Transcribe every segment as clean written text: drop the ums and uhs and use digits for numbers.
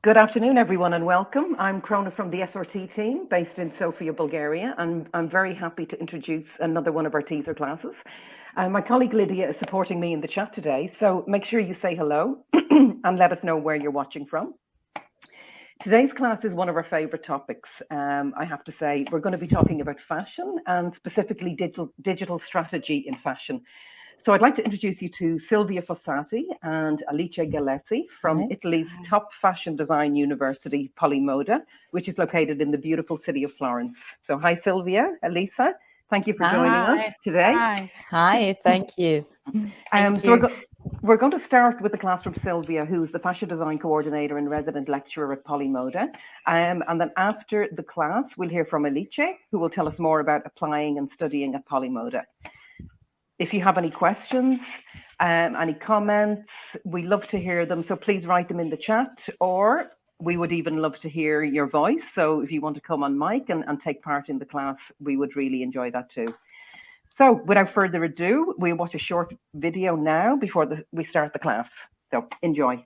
Good afternoon, everyone, and welcome. I'm Krona from the SRT team based in Sofia, Bulgaria, and I'm very happy to introduce another one of our teaser classes. My colleague Lydia is supporting me in the chat today, so make sure you say hello and let us know where you're watching from. Today's class is one of our favorite topics. I have to say, we're going to be talking about fashion and specifically digital strategy in fashion. So I'd like to introduce you to Sylvia Fostarti and Alice Gallesi from Italy's top fashion design university, Polimoda, which is located in the beautiful city of Florence. So hi, Sylvia, Elisa. Thank you for joining us today. Hi, thank you. We're going to start with the class from Sylvia, who's the fashion design coordinator and resident lecturer at Polimoda. And then after the class, we'll hear from Alice, who will tell us more about applying and studying at Polimoda. If you have any questions, any comments, we love to hear them. So please write them in the chat, or we would even love to hear your voice. So if you want to come on mic and take part in the class, we would really enjoy that too. So without further ado, we'll watch a short video now before we start the class. So enjoy.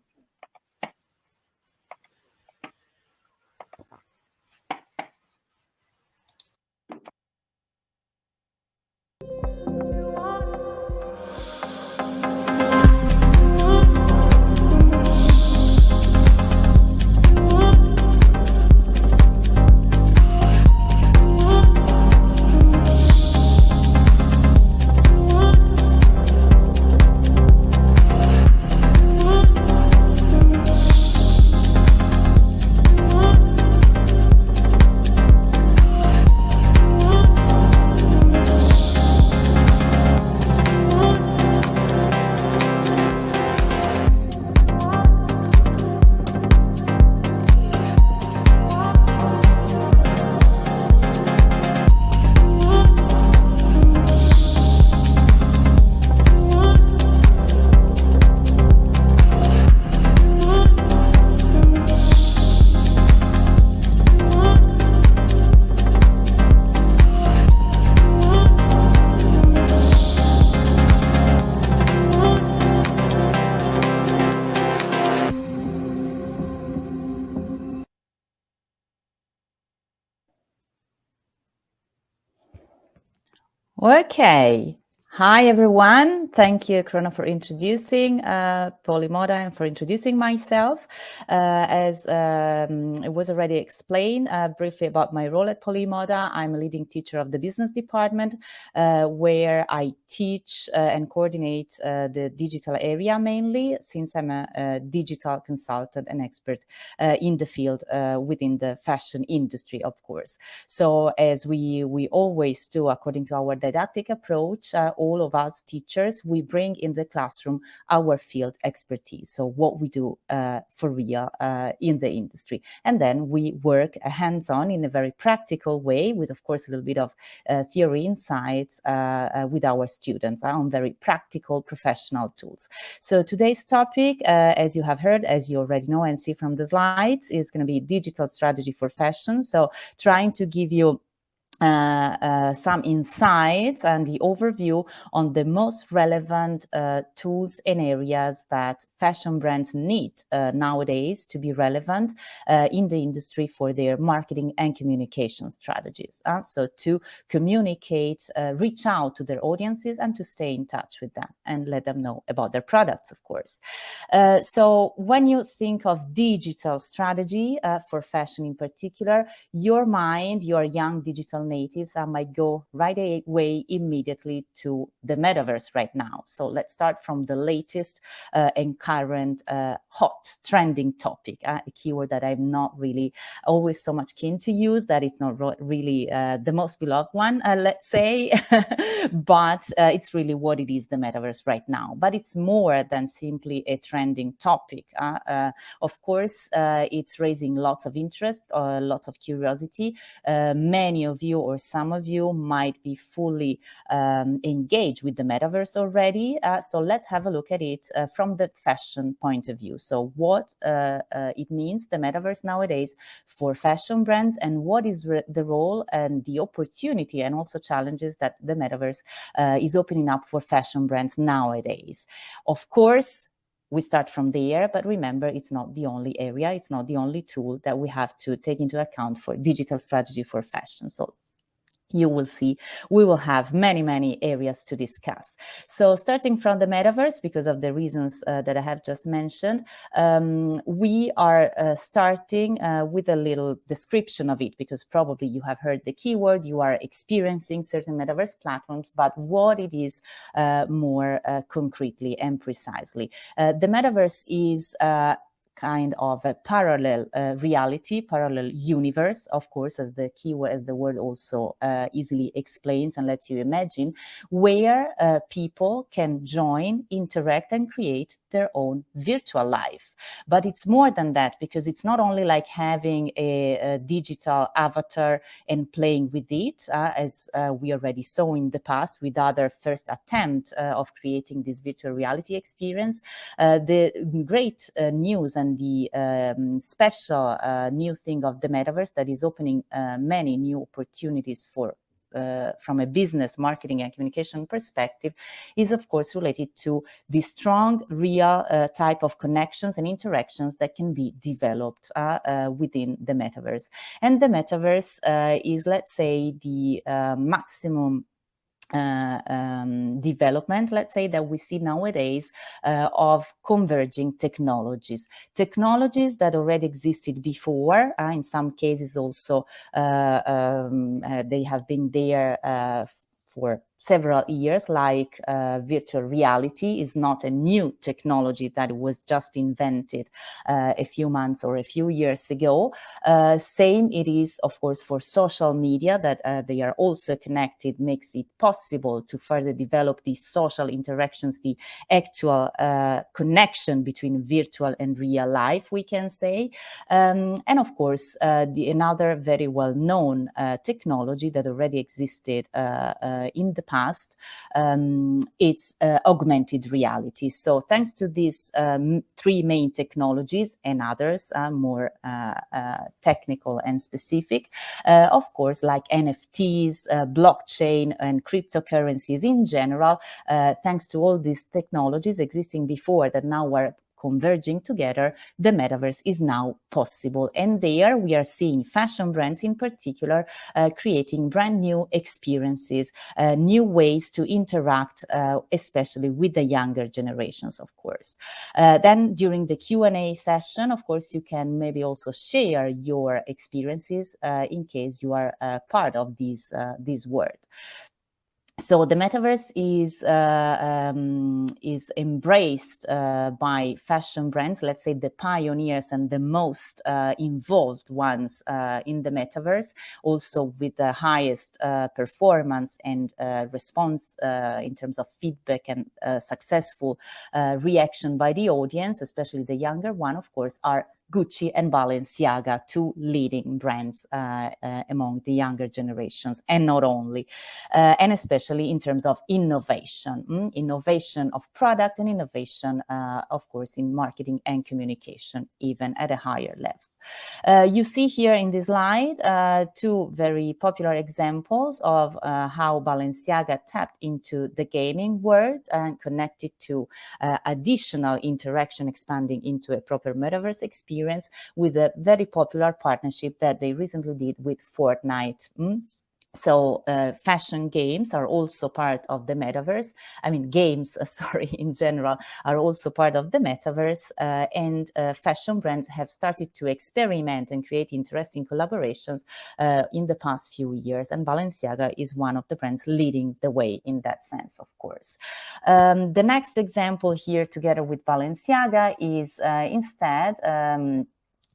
Okay. Hi, everyone. Thank you, Krona, for introducing Polimoda and for introducing myself. As it was already explained briefly about my role at Polimoda, I'm a leading teacher of the business department, where I teach and coordinate the digital area mainly, since I'm a digital consultant and expert in the field within the fashion industry, of course. So as we always do, according to our didactic approach, all of us teachers, we bring in the classroom our field expertise. So what we do for real in the industry. And then we work hands-on in a very practical way with, of course, a little bit of theory insights with our students on very practical professional tools. So today's topic, as you have heard, as you already know and see from the slides, is going to be digital strategy for fashion. So trying to give you some insights and the overview on the most relevant tools and areas that fashion brands need nowadays to be relevant in the industry for their marketing and communication strategies. So to communicate, reach out to their audiences and to stay in touch with them and let them know about their products, of course. So when you think of digital strategy for fashion in particular, your mind, your young digital natives might go right away immediately to the metaverse right now. So let's start from the latest and current hot trending topic, a keyword that I'm not really always so much keen to use, that it's not really the most beloved one, let's say, but it's really what it is, the metaverse right now. But it's more than simply a trending topic. Of course, it's raising lots of interest, lots of curiosity. Many of you or some of you might be fully engaged with the metaverse already. So let's have a look at it from the fashion point of view. So what it means, the metaverse nowadays, for fashion brands, and what is the role and the opportunity and also challenges that the metaverse is opening up for fashion brands nowadays. Of course, we start from there, but remember, it's not the only area, it's not the only tool that we have to take into account for digital strategy for fashion. So you will see we will have many areas to discuss. So starting from the metaverse, because of the reasons that I have just mentioned, we are starting with a little description of it, because probably you have heard the keyword, you are experiencing certain metaverse platforms, but what it is more concretely and precisely. The metaverse is kind of a parallel reality, parallel universe, of course, as the keyword, as the word also easily explains and lets you imagine, where people can join, interact, and create their own virtual life. But it's more than that, because it's not only like having a digital avatar and playing with it, as we already saw in the past with other first attempt of creating this virtual reality experience. The great news and the special new thing of the metaverse that is opening many new opportunities for from a business, marketing, and communication perspective is, of course, related to the strong, real type of connections and interactions that can be developed within the metaverse. And the metaverse is, let's say, the maximum development, let's say, that we see nowadays of converging technologies that already existed before. In some cases also they have been there for several years, like virtual reality is not a new technology that was just invented a few months or a few years ago. Same it is, of course, for social media, that they are also connected, makes it possible to further develop these social interactions, the actual connection between virtual and real life, we can say. And of course, another very well-known technology that already existed in the past, it's augmented reality. So thanks to these three main technologies and others more technical and specific, of course, like NFTs, blockchain, and cryptocurrencies in general, thanks to all these technologies existing before that now are converging together, the metaverse is now possible. And there we are seeing fashion brands in particular creating brand new experiences, new ways to interact, especially with the younger generations, of course. Then during the Q&A session, of course, you can maybe also share your experiences in case you are part of this world. So the metaverse is embraced by fashion brands, let's say the pioneers and the most involved ones in the metaverse, also with the highest performance and response in terms of feedback and successful reaction by the audience, especially the younger one, of course, are Gucci and Balenciaga, two leading brands among the younger generations, and not only, and especially in terms of innovation, innovation of product and innovation, of course, in marketing and communication, even at a higher level. You see here in this slide two very popular examples of how Balenciaga tapped into the gaming world and connected to additional interaction, expanding into a proper metaverse experience with a very popular partnership that they recently did with Fortnite. So fashion games are also part of the metaverse. I mean, games, sorry, in general, are also part of the metaverse. And fashion brands have started to experiment and create interesting collaborations in the past few years. And Balenciaga is one of the brands leading the way in that sense, of course. The next example here, together with Balenciaga, is instead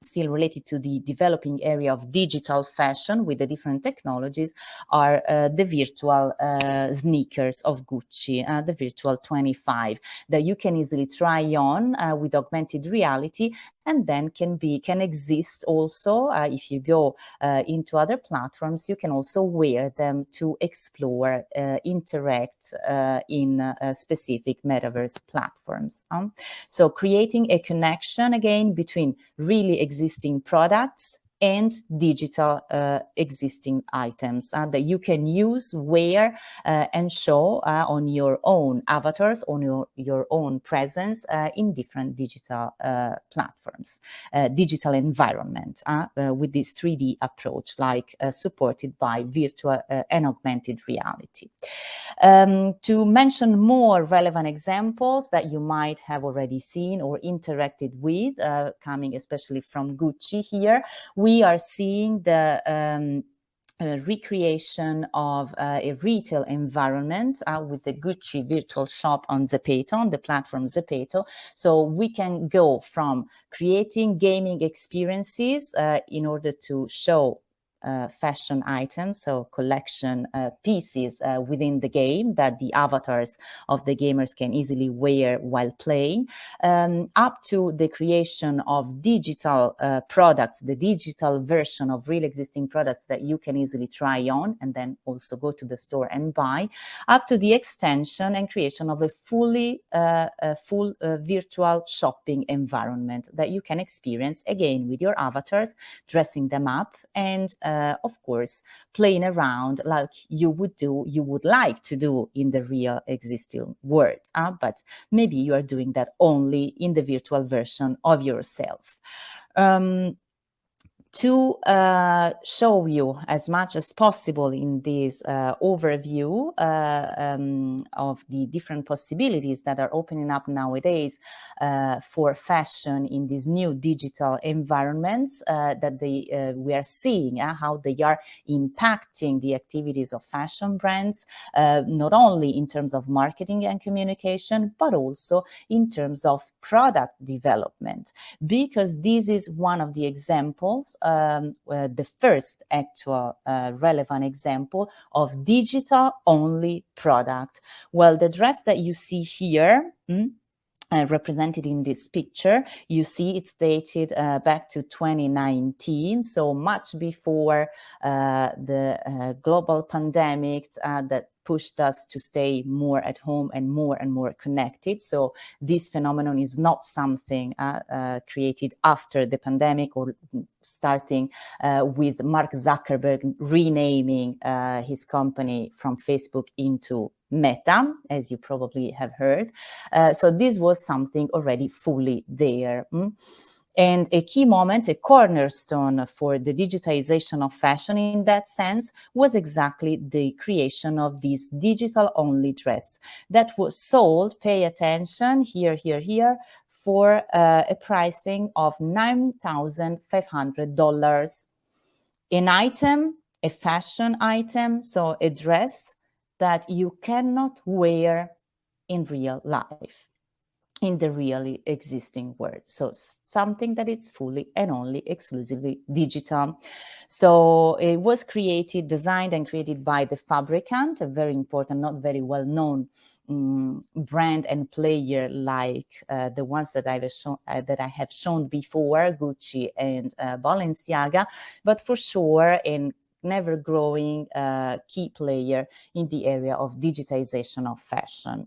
still related to the developing area of digital fashion with the different technologies, are the virtual sneakers of Gucci, the virtual 25, that you can easily try on with augmented reality, and then can exist also if you go into other platforms. You can also wear them to explore, interact in specific metaverse platforms. So creating a connection again between really existing products and digital existing items that you can use, wear, and show on your own avatars, on your own presence in different digital platforms, digital environment with this 3D approach, like supported by virtual and augmented reality. To mention more relevant examples that you might have already seen or interacted with, coming especially from Gucci here, we are seeing the recreation of a retail environment with the Gucci virtual shop on Zepeto, on the platform Zepeto. So we can go from creating gaming experiences in order to show fashion items, so collection pieces within the game that the avatars of the gamers can easily wear while playing, up to the creation of digital products, the digital version of real existing products that you can easily try on and then also go to the store and buy, up to the extension and creation of a full virtual shopping environment that you can experience again with your avatars, dressing them up, and of course playing around like you would like to do in the real existing world, but maybe you are doing that only in the virtual version of yourself. To show you as much as possible in this overview of the different possibilities that are opening up nowadays for fashion in these new digital environments that we are seeing how they are impacting the activities of fashion brands, not only in terms of marketing and communication, but also in terms of product development, because this is one of the examples, the first actual relevant example of digital-only product. Well, the dress that you see here, represented in this picture, you see it's dated back to 2019, so much before the global pandemic that pushed us to stay more at home and more connected. So this phenomenon is not something created after the pandemic or starting with Mark Zuckerberg renaming his company from Facebook into Meta, as you probably have heard. So this was something already fully there. And a key moment, a cornerstone for the digitization of fashion in that sense, was exactly the creation of this digital-only dress that was sold, pay attention, here, for a pricing of $9,500. An item, a fashion item, so a dress that you cannot wear in real life, in the really existing world. So something that is fully and only exclusively digital. So it was created, designed and created by the fabricant, a very important, not very well known brand and player like the ones that I have shown before, Gucci and Balenciaga, but for sure an never growing key player in the area of digitization of fashion.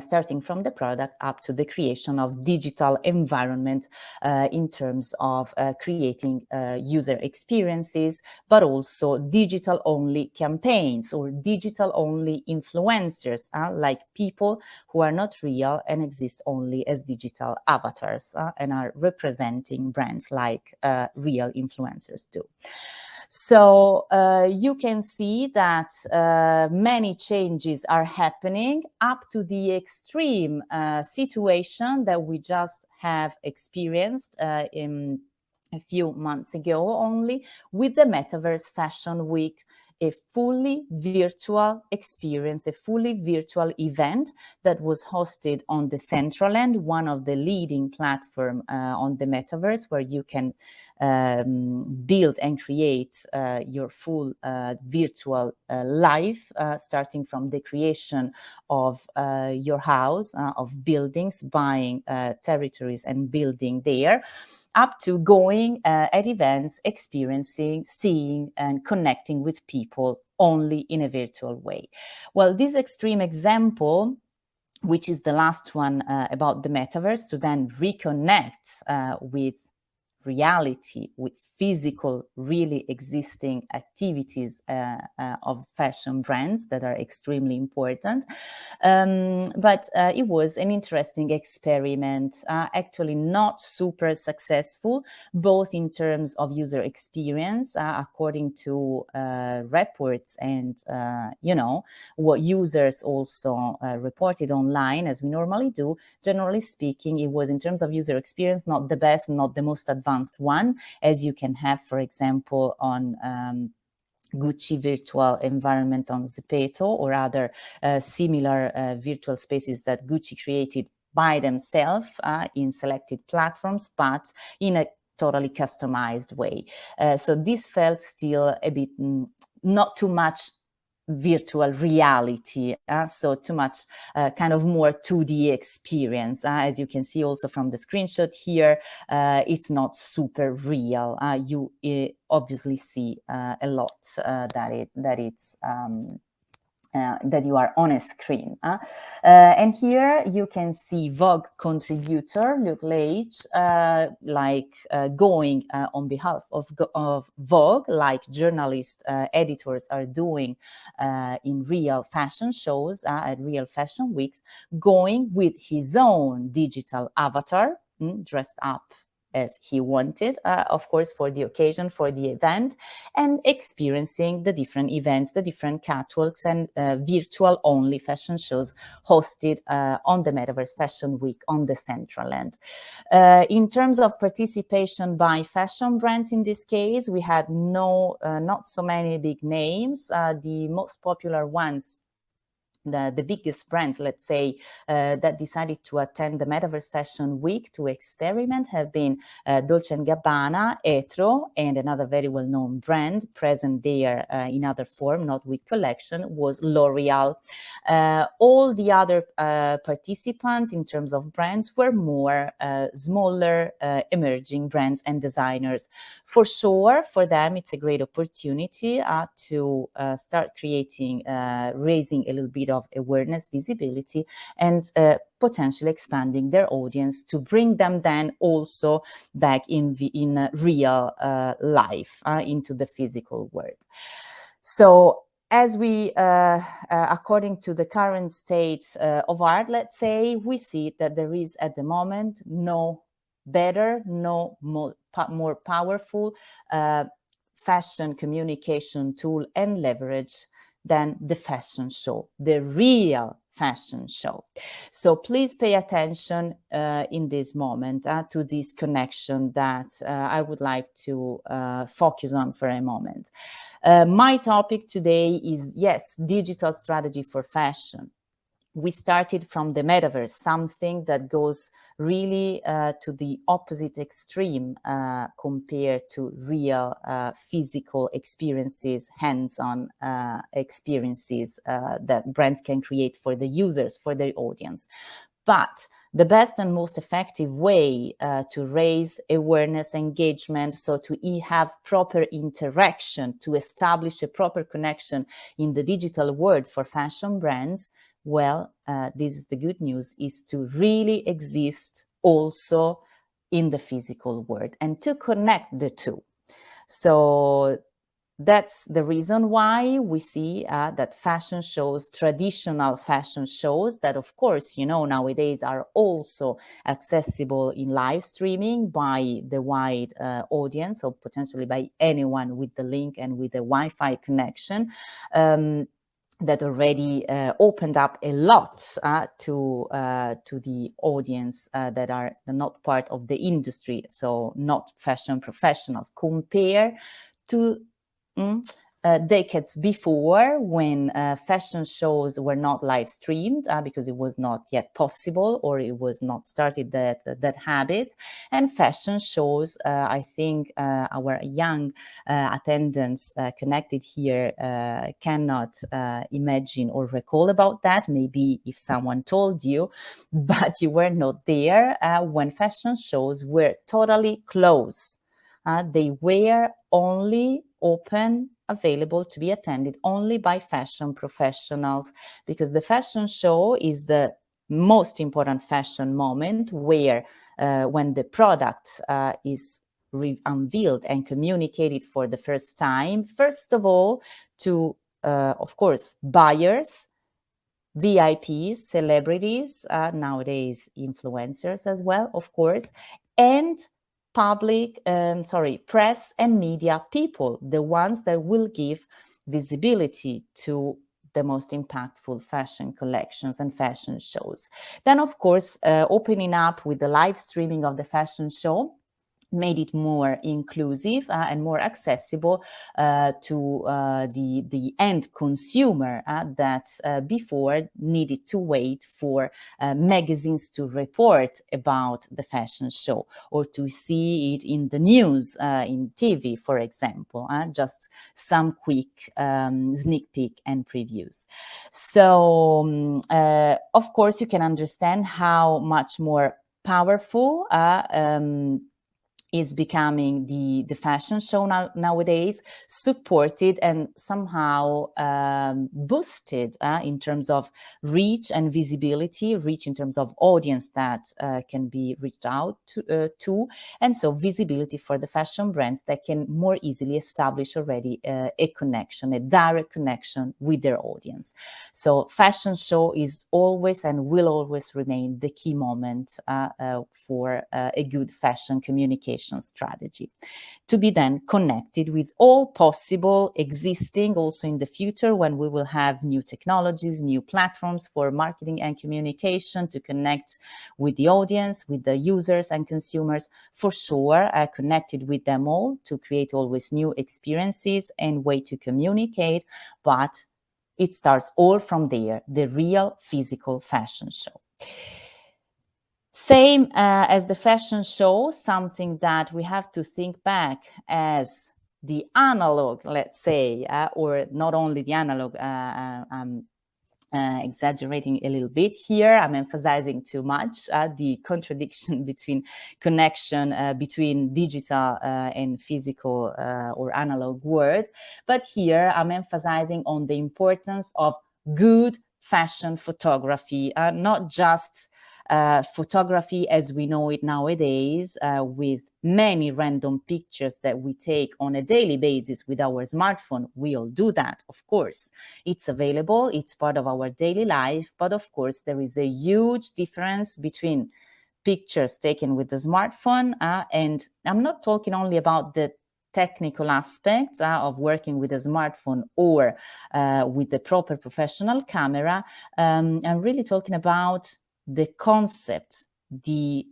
Starting from the product up to the creation of digital environment in terms of creating user experiences, but also digital-only campaigns or digital-only influencers, like people who are not real and exist only as digital avatars and are representing brands like real influencers do. So you can see that many changes are happening up to the extreme situation that we just have experienced in a few months ago only with the Metaverse Fashion Week, a fully virtual experience, a fully virtual event that was hosted on the Decentraland, one of the leading platforms on the Metaverse, where you can build and create your full virtual life, starting from the creation of your house, of buildings, buying territories and building there, up to going at events, experiencing, seeing, and connecting with people only in a virtual way. Well, this extreme example, which is the last one about the metaverse, to then reconnect with reality, with physical, really existing activities of fashion brands that are extremely important. But it was an interesting experiment, actually not super successful, both in terms of user experience, according to reports and, what users also reported online, as we normally do. Generally speaking, it was, in terms of user experience, not the best, not the most advanced one, as you can have, for example, on Gucci virtual environment on Zepeto, or other similar virtual spaces that Gucci created by themselves in selected platforms, but in a totally customized way. So this felt still a bit not too much virtual reality, so too much kind of more 2D experience. As you can see also from the screenshot here, it's not super real. You obviously see a lot that you are on a screen. And here you can see Vogue contributor Luke Leitch going on behalf of Vogue, like journalists, editors are doing in real fashion shows, at real fashion weeks, going with his own digital avatar, dressed up as he wanted, of course, for the occasion, for the event, and experiencing the different events, the different catwalks and virtual-only fashion shows hosted on the Metaverse Fashion Week on the Central End. In terms of participation by fashion brands, in this case, we had not so many big names. The most popular ones, the biggest brands, let's say, that decided to attend the Metaverse Fashion Week to experiment have been Dolce & Gabbana, Etro, and another very well-known brand present there in other form, not with collection, was L'Oreal. All the other participants in terms of brands were more smaller, emerging brands and designers. For sure, for them, it's a great opportunity to start creating, raising a little bit of awareness, visibility, and potentially expanding their audience to bring them then also back in real life, into the physical world. So as we, according to the current state of art, let's say, we see that there is at the moment no better, no more powerful fashion communication tool and leverage than the fashion show, the real fashion show. So please pay attention in this moment to this connection that I would like to focus on for a moment. My topic today is, yes, digital strategy for fashion. We started from the metaverse, something that goes really to the opposite extreme compared to real physical experiences, hands-on experiences that brands can create for the users, for their audience. But the best and most effective way to raise awareness, engagement, so to have proper interaction, to establish a proper connection in the digital world for fashion brands, well, this is the good news, is to really exist also in the physical world and to connect the two. So that's the reason why we see that fashion shows, traditional fashion shows that, of course, nowadays are also accessible in live streaming by the wide audience, or potentially by anyone with the link and with a Wi-Fi connection. That already opened up a lot to the audience that are not part of the industry, so not fashion professionals, compare to decades before, when fashion shows were not live streamed because it was not yet possible, or it was not started that habit. And fashion shows, I think our young attendants connected here cannot imagine or recall about that. Maybe if someone told you, but you were not there when fashion shows were totally closed. They were only open, available to be attended only by fashion professionals, because the fashion show is the most important fashion moment where when the product is unveiled and communicated for the first time, first of all, to, of course, buyers, VIPs, celebrities, nowadays influencers as well, of course, and press and media people, the ones that will give visibility to the most impactful fashion collections and fashion shows. Then, of course, opening up with the live streaming of the fashion show made it more inclusive and more accessible to the end consumer that before needed to wait for magazines to report about the fashion show or to see it in the news, in TV, for example, just some quick sneak peek and previews. So, of course, you can understand how much more powerful is becoming the fashion show nowadays, supported and somehow boosted in terms of reach and visibility, reach in terms of audience that can be reached out to, and so visibility for the fashion brands that can more easily establish already a connection, a direct connection with their audience. So fashion show is always and will always remain the key moment for a good fashion communication strategy, to be then connected with all possible existing, also in the future when we will have new technologies, new platforms for marketing and communication to connect with the audience, with the users and consumers, for sure, connected with them all to create always new experiences and way to communicate. But it starts all from there, the real physical fashion show. Same as the fashion show, something that we have to think back as the analog, let's say, or not only the analog, exaggerating a little bit here. I'm emphasizing too much the contradiction between connection between digital and physical or analog world. But here I'm emphasizing on the importance of good fashion photography, not just photography as we know it nowadays, with many random pictures that we take on a daily basis with our smartphone. We all do that, of course. It's available, it's part of our daily life, but of course there is a huge difference between pictures taken with the smartphone, and I'm not talking only about the technical aspects of working with a smartphone or with the proper professional camera. I'm really talking about the concept, the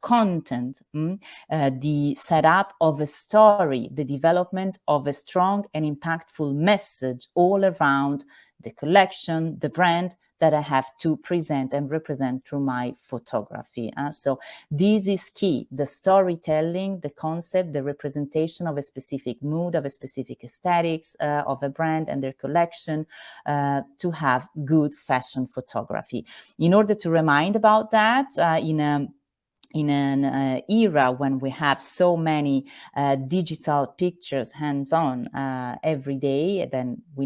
content, the setup of a story, the development of a strong and impactful message all around the collection, the brand that I have to present and represent through my photography. So this is key, the storytelling, the concept, the representation of a specific mood, of a specific aesthetics of a brand and their collection, to have good fashion photography. In order to remind about that, in an era when we have so many digital pictures hands-on every day, then we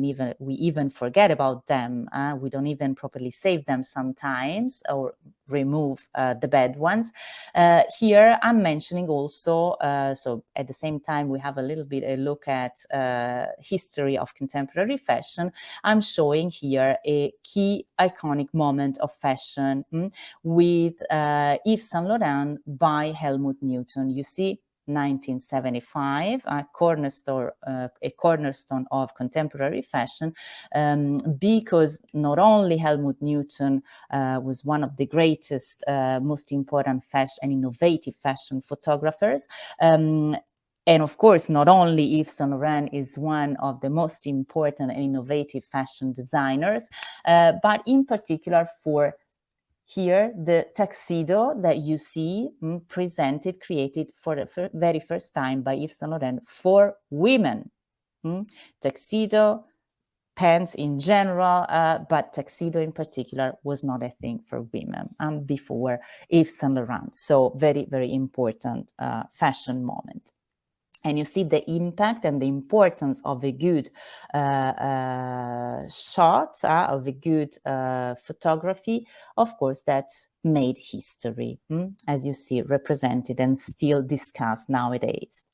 even forget about them. We don't even properly save them sometimes or remove the bad ones. Here I'm mentioning also, so at the same time we have a little bit a look at history of contemporary fashion. I'm showing here a key iconic moment of fashion with Yves Saint Laurent by Helmut Newton. You see, 1975, a cornerstone of contemporary fashion, because not only Helmut Newton was one of the greatest, most important fashion and innovative fashion photographers, and of course, not only Yves Saint Laurent is one of the most important and innovative fashion designers, but in particular for here, the tuxedo that you see presented, created for the very first time by Yves Saint Laurent for women. Tuxedo, pants in general, but tuxedo in particular was not a thing for women before Yves Saint Laurent. So very, very important fashion moment. and you see the impact and the importance of a good shot, of a good photography, of course, that made history, as you see represented and still discussed nowadays.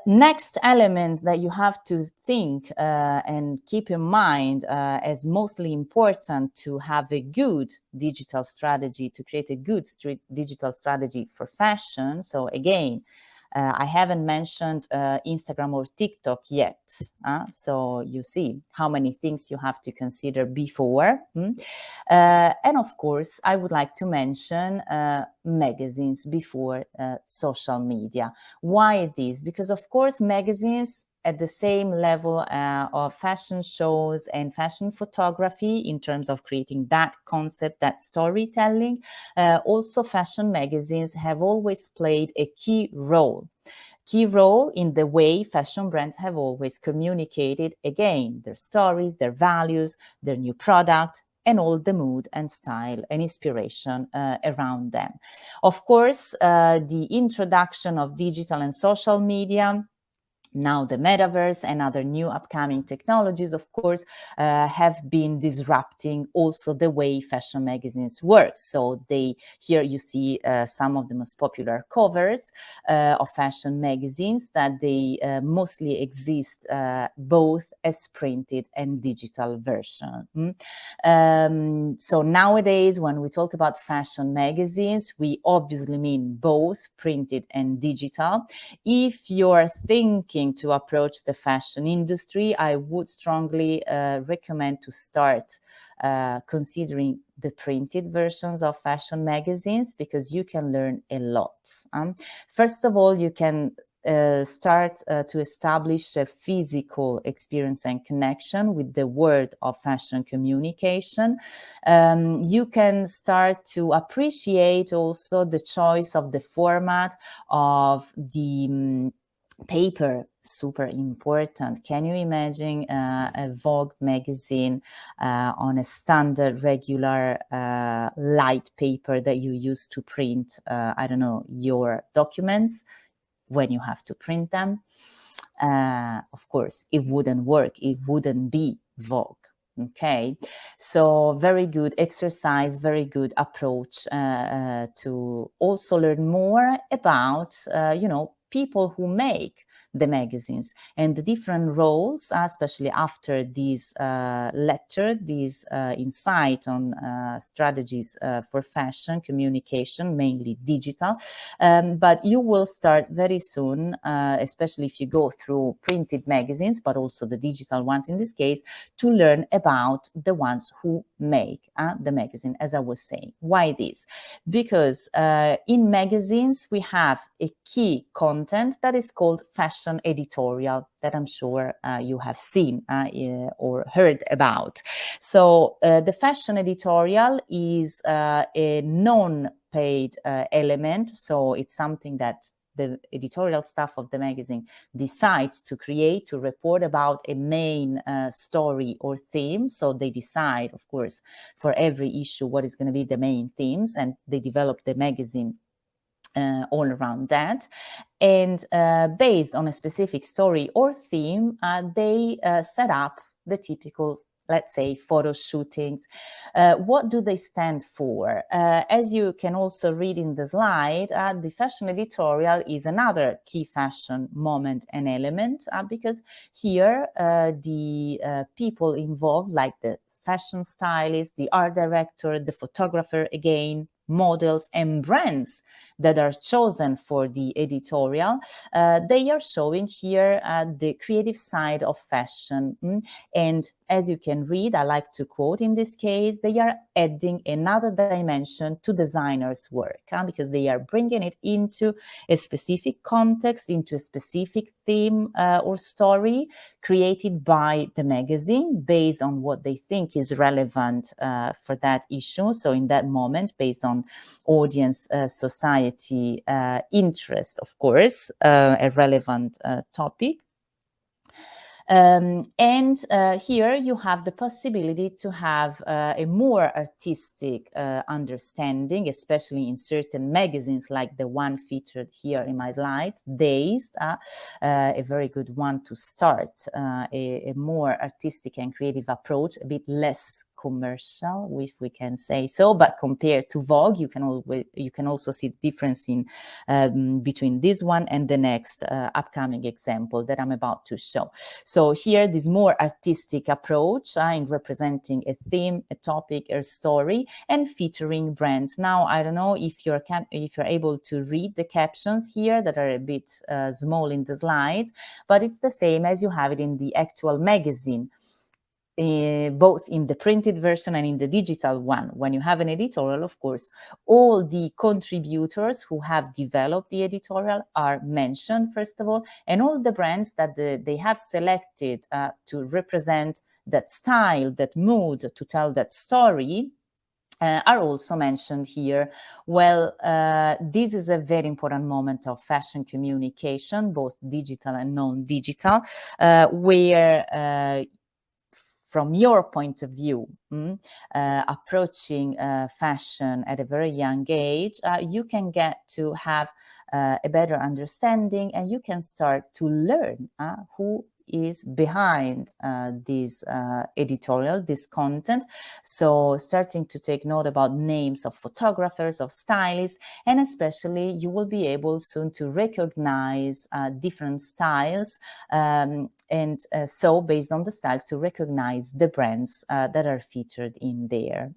Next element that you have to think and keep in mind as mostly important to have a good digital strategy, to create a good digital strategy for fashion. So again, I haven't mentioned Instagram or TikTok yet. So you see how many things you have to consider before. And of course, I would like to mention magazines before social media. Why this? Because of course, magazines at the same level of fashion shows and fashion photography in terms of creating that concept, that storytelling. Also, fashion magazines have always played a key role in the way fashion brands have always communicated, again, their stories, their values, their new product, and all the mood and style and inspiration around them. Of course, the introduction of digital and social media, now the metaverse and other new upcoming technologies, of course, have been disrupting also the way fashion magazines work. So here you see some of the most popular covers of fashion magazines, that they mostly exist both as printed and digital version. So nowadays, when we talk about fashion magazines, we obviously mean both printed and digital. If you're thinking to approach the fashion industry, I would strongly recommend to start considering the printed versions of fashion magazines, because you can learn a lot. First of all, you can start to establish a physical experience and connection with the world of fashion communication. You can start to appreciate also the choice of the format of the paper, super important. Can you imagine a Vogue magazine on a standard, regular, light paper that you use to print, I don't know, your documents when you have to print them? Of course, it wouldn't work. It wouldn't be Vogue. Okay, so very good exercise, very good approach to also learn more about, people who make the magazines and the different roles, especially after this lecture, this insight on strategies for fashion communication, mainly digital. But you will start very soon, especially if you go through printed magazines, but also the digital ones in this case, to learn about the ones who make the magazine, as I was saying. Why this? Because in magazines, we have a key content that is called fashion editorial, that I'm sure you have seen or heard about. So the fashion editorial is a non-paid element. So it's something that the editorial staff of the magazine decides to create, to report about a main story or theme. So they decide, of course, for every issue what is going to be the main themes, and they develop the magazine all around that. And based on a specific story or theme, they set up the typical, let's say, photo shootings. What do they stand for? As you can also read in the slide, the fashion editorial is another key fashion moment and element, because here the people involved, like the fashion stylist, the art director, the photographer, again, models and brands that are chosen for the editorial, they are showing here the creative side of fashion. And as you can read, I like to quote in this case, they are adding another dimension to designers' work, because they are bringing it into a specific context, into a specific theme or story created by the magazine based on what they think is relevant for that issue. So in that moment, based on audience, society interest, of course, a relevant topic. And here you have the possibility to have a more artistic understanding, especially in certain magazines like the one featured here in my slides, Dazed, a very good one to start, a more artistic and creative approach, a bit less commercial, if we can say so, but compared to Vogue, you can also see the difference in between this one and the next upcoming example that I'm about to show. So here, this more artistic approach in representing a theme, a topic, a story, and featuring brands. Now, I don't know if you're able to read the captions here that are a bit small in the slides, but it's the same as you have it in the actual magazine. Both in the printed version and in the digital one. When you have an editorial, of course, all the contributors who have developed the editorial are mentioned, first of all, and all the brands that they have selected to represent that style, that mood, to tell that story, are also mentioned here. Well, this is a very important moment of fashion communication, both digital and non-digital, where from your point of view, approaching fashion at a very young age, you can get to have a better understanding, and you can start to learn who is behind this editorial, this content. So starting to take note about names of photographers, of stylists, and especially you will be able soon to recognize different styles, and so based on the styles to recognize the brands that are featured in there.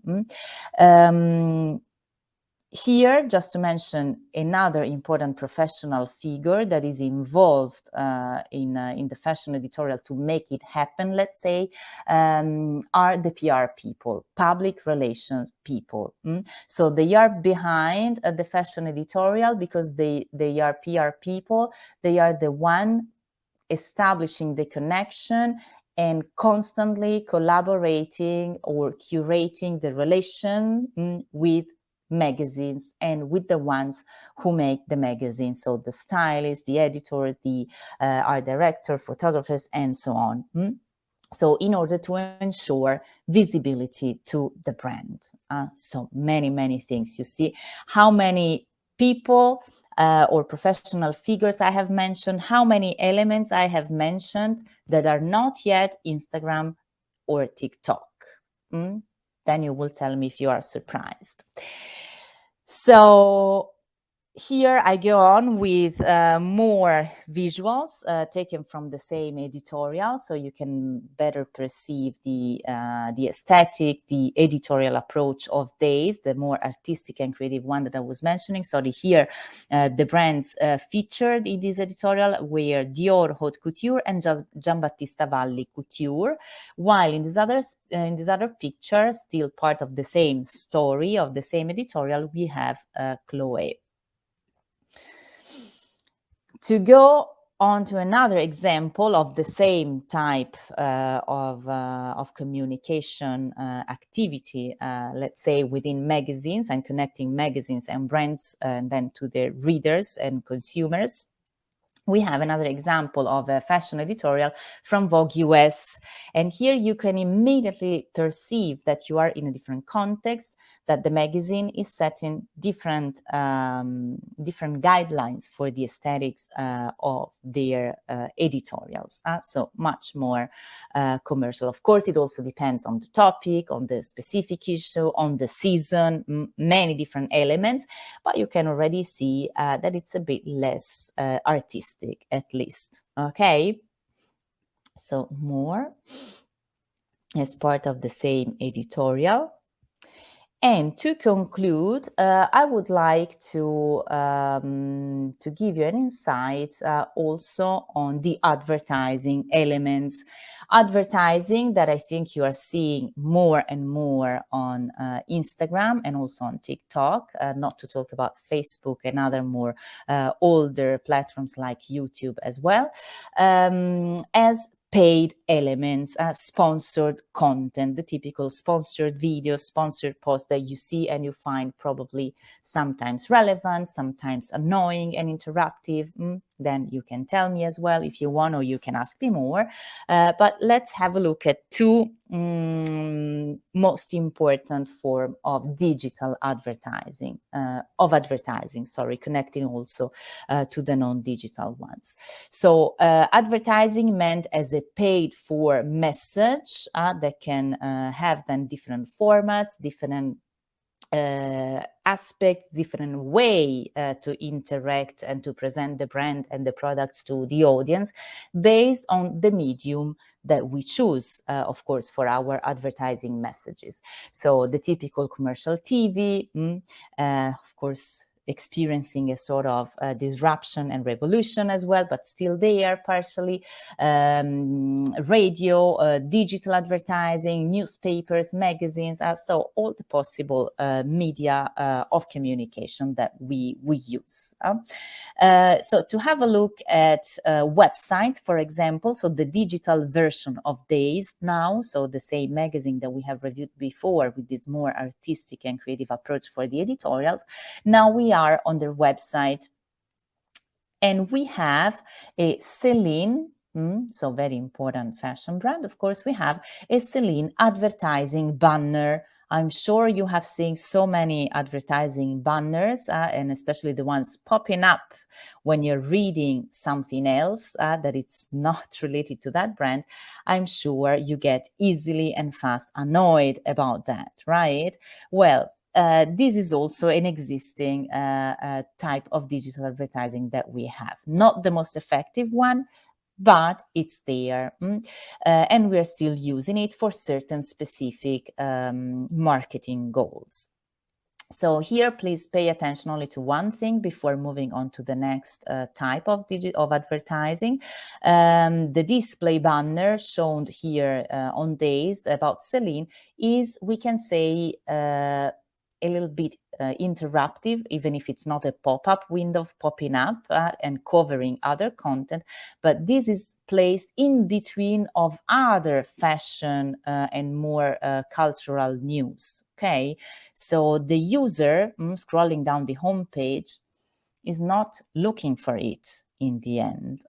Here, just to mention another important professional figure that is involved in the fashion editorial to make it happen, let's say, are the PR people, public relations people. So they are behind the fashion editorial because they are PR people. They are the one establishing the connection and constantly collaborating or curating the relation with magazines and with the ones who make the magazine. So the stylist, the editor, the art director, photographers, and so on. So in order to ensure visibility to the brand. So many things. You see how many people or professional figures I have mentioned, how many elements I have mentioned that are not yet Instagram or TikTok. Then you will tell me if you are surprised. So here I go on with more visuals taken from the same editorial, so you can better perceive the aesthetic, the editorial approach of Days, the more artistic and creative one that I was mentioning. So here the brands featured in this editorial were Dior Haute Couture and Giambattista Valli Couture, while in this other picture, still part of the same story of the same editorial, we have Chloé. To go on to another example of the same type of communication activity, let's say within magazines and connecting magazines and brands and then to their readers and consumers, we have another example of a fashion editorial from Vogue US. And here you can immediately perceive that you are in a different context, that the magazine is setting different guidelines for the aesthetics of their editorials. So much more commercial. Of course, it also depends on the topic, on the specific issue, on the season, many different elements, but you can already see that it's a bit less artistic, at least. Okay, so more as part of the same editorial. And to conclude, I would like to give you an insight also on the advertising elements. Advertising that I think you are seeing more and more on Instagram and also on TikTok, not to talk about Facebook and other more older platforms like YouTube as well, as paid elements, sponsored content, the typical sponsored videos, sponsored posts that you see and you find probably sometimes relevant, sometimes annoying and interruptive. Then you can tell me as well if you want, or you can ask me more. But let's have a look at two most important form of digital advertising, connecting also to the non-digital ones. So advertising meant as a paid for message that can have then different formats, different aspect, different way to interact and to present the brand and the products to the audience based on the medium that we choose, of course, for our advertising messages. So the typical commercial TV, of course, experiencing a sort of disruption and revolution as well, but still there partially. Radio, digital advertising, newspapers, magazines, so all the possible media of communication that we use. So to have a look at websites, for example, so the digital version of Days now, so the same magazine that we have reviewed before with this more artistic and creative approach for the editorials, now we are on their website and we have a Celine, so very important fashion brand, of course, we have a Celine advertising banner. I'm sure you have seen so many advertising banners, and especially the ones popping up when you're reading something else that it's not related to that brand. I'm sure you get easily and fast annoyed about that, right? Well, this is also an existing type of digital advertising that we have. Not the most effective one, but it's there. And we're still using it for certain specific marketing goals. So here, please pay attention only to one thing before moving on to the next type of advertising. The display banner shown here on Days about Celine is, we can say, a little bit interruptive, even if it's not a pop-up window popping up and covering other content, but this is placed in between of other fashion and more cultural news. Okay, so the user scrolling down the home page is not looking for it in the end.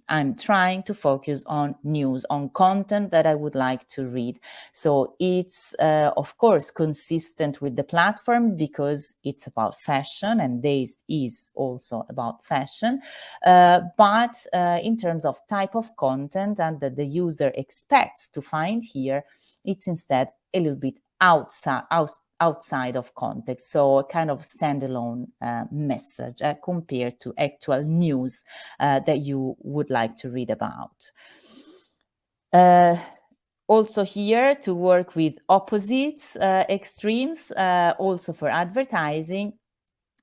I'm trying to focus on news, on content that I would like to read. So it's, of course, consistent with the platform because it's about fashion, and Days is also about fashion. But in terms of type of content and that the user expects to find here, it's instead a little bit outside of context, so a kind of standalone message compared to actual news that you would like to read about. Also here, to work with opposites, extremes, also for advertising.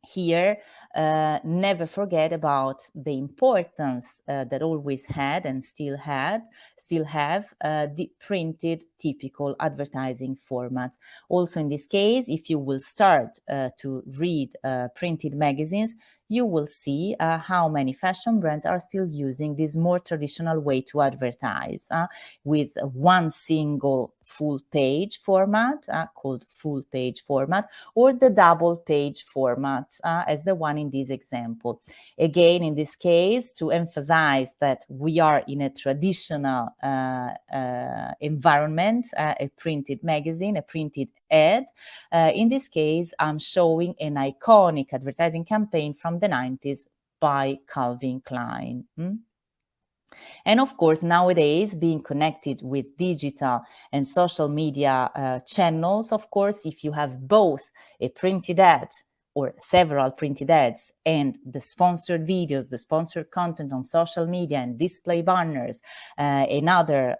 Here, never forget about the importance that always had and still have the printed typical advertising formats. Also in this case, if you will start to read printed magazines, you will see how many fashion brands are still using this more traditional way to advertise with one single full page format called full page format, or the double page format as the one in this example. Again, in this case, to emphasize that we are in a traditional environment, a printed magazine, a printed ad. In this case, I'm showing an iconic advertising campaign from the 90s by Calvin Klein. And of course, nowadays, being connected with digital and social media channels, of course, if you have both a printed ad or several printed ads and the sponsored videos, the sponsored content on social media and display banners, and other